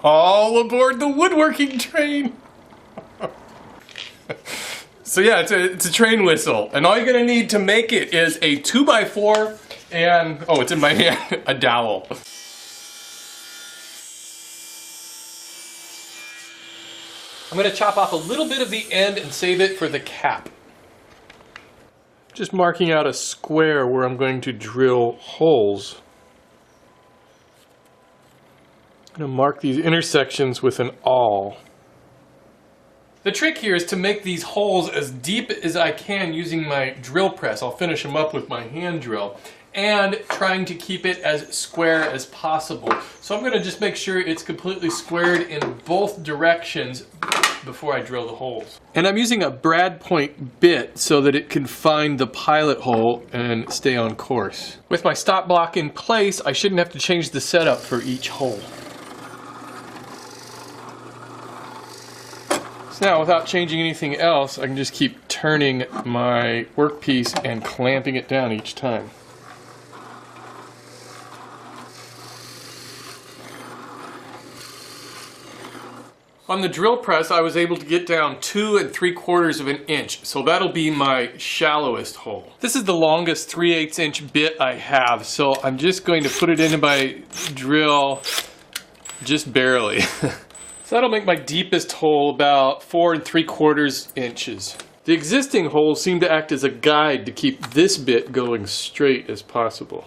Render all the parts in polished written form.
All aboard the woodworking train. So yeah, it's a train whistle, and all you're gonna need to make it is a 2x4 and, oh, it's in my hand, a dowel. I'm gonna chop off a little bit of the end and save it for the cap. Just marking out a square where I'm going to drill holes. I'm gonna mark these intersections with an awl. The trick here is to make these holes as deep as I can using my drill press. I'll finish them up with my hand drill. And trying to keep it as square as possible. So I'm gonna just make sure it's completely squared in both directions before I drill the holes. And I'm using a brad point bit so that it can find the pilot hole and stay on course. With my stop block in place, I shouldn't have to change the setup for each hole. So now, without changing anything else, I can just keep turning my workpiece and clamping it down each time. On the drill press, I was able to get down 2 3/4 of an inch, so that'll be my shallowest hole. This is the longest 3/8 inch bit I have, so I'm just going to put it into my drill just barely. So that'll make my deepest hole about 4 3/4 inches. The existing holes seem to act as a guide to keep this bit going straight as possible.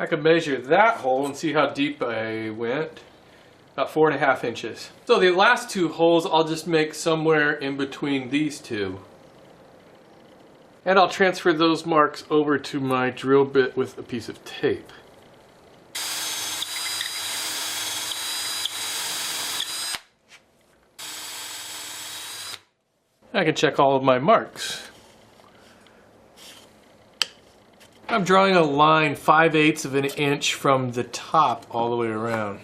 I can measure that hole and see how deep I went. About 4.5 inches. So the last 2 holes I'll just make somewhere in between these two. And I'll transfer those marks over to my drill bit with a piece of tape. I can check all of my marks. I'm drawing a line 5/8 of an inch from the top all the way around.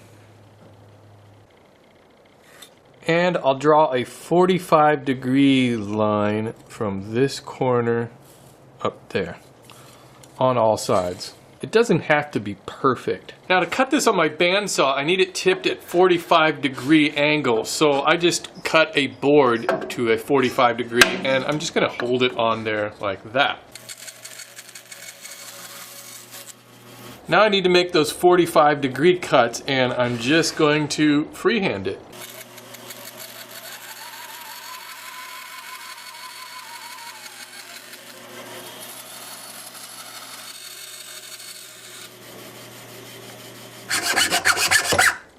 And I'll draw a 45-degree line from this corner up there on all sides. It doesn't have to be perfect. Now to cut this on my bandsaw, I need it tipped at 45-degree angle. So I just cut a board to a 45-degree and I'm just gonna hold it on there like that. Now I need to make those 45-degree cuts and I'm just going to freehand it.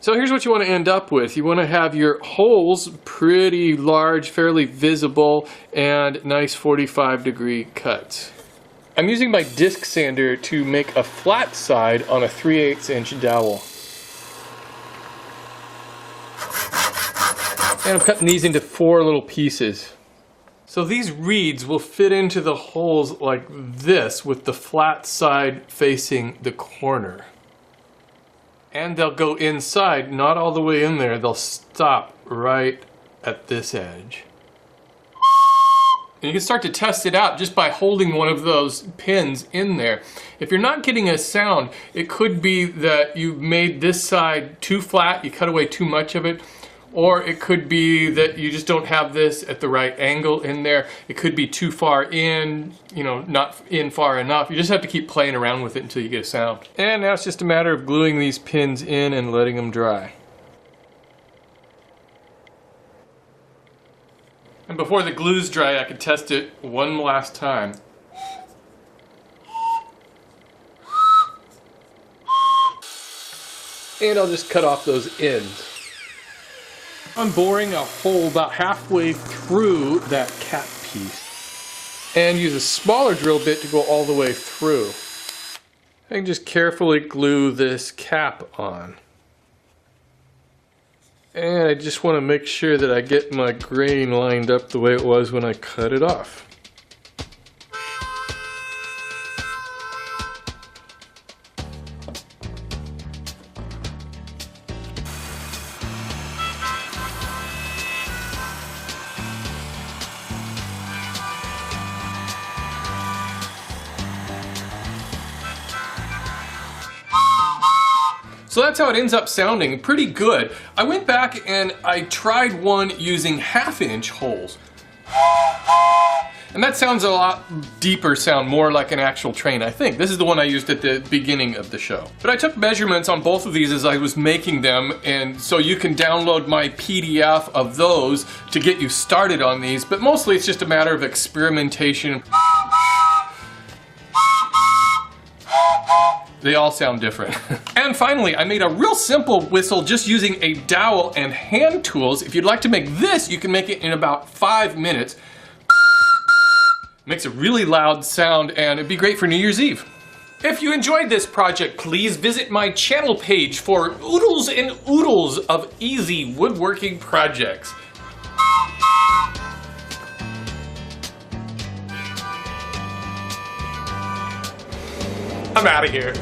So here's what you want to end up with. You want to have your holes pretty large, fairly visible, and nice 45-degree cuts. I'm using my disc sander to make a flat side on a 3/8 inch dowel. And I'm cutting these into 4 little pieces. So these reeds will fit into the holes like this with the flat side facing the corner. And they'll go inside, not all the way in there, they'll stop right at this edge. And you can start to test it out just by holding one of those pins in there. If you're not getting a sound, it could be that you made this side too flat, you cut away too much of it, or it could be that you just don't have this at the right angle in there. It could be too far in, not in far enough. You just have to keep playing around with it until you get a sound. And now it's just a matter of gluing these pins in and letting them dry. And before the glue's dry, I can test it one last time. And I'll just cut off those ends. I'm boring a hole about halfway through that cap piece and use a smaller drill bit to go all the way through. I can just carefully glue this cap on. And I just want to make sure that I get my grain lined up the way it was when I cut it off. So that's how it ends up sounding, pretty good. I went back and I tried one using 1/2-inch holes. And that sounds a lot deeper sound, more like an actual train, I think. This is the one I used at the beginning of the show. But I took measurements on both of these as I was making them, and so you can download my PDF of those to get you started on these, but mostly it's just a matter of experimentation. They all sound different. And finally, I made a real simple whistle just using a dowel and hand tools. If you'd like to make this, you can make it in about 5 minutes. Makes a really loud sound, and it'd be great for New Year's Eve. If you enjoyed this project, please visit my channel page for oodles and oodles of easy woodworking projects. I'm out of here.